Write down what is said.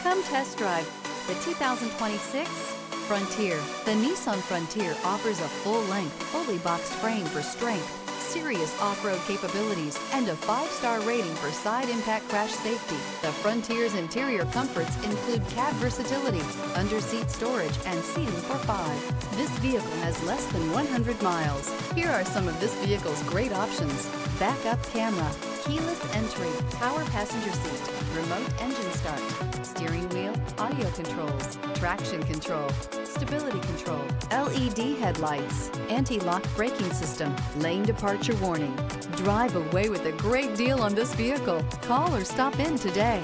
Come test drive the 2026 Frontier. The Nissan Frontier offers a full-length, fully boxed frame for strength, serious off-road capabilities, and a 5-star rating for side impact crash safety. The Frontier's interior comforts include cab versatility, under-seat storage, and seating for 5. This vehicle has less than 100 miles. Here are some of this vehicle's great options: backup camera, keyless entry, power passenger seat, remote engine start, steering wheel audio controls, traction control, stability control, LED headlights, anti-lock braking system, lane departure warning. Drive away with a great deal on this vehicle. Call or stop in today.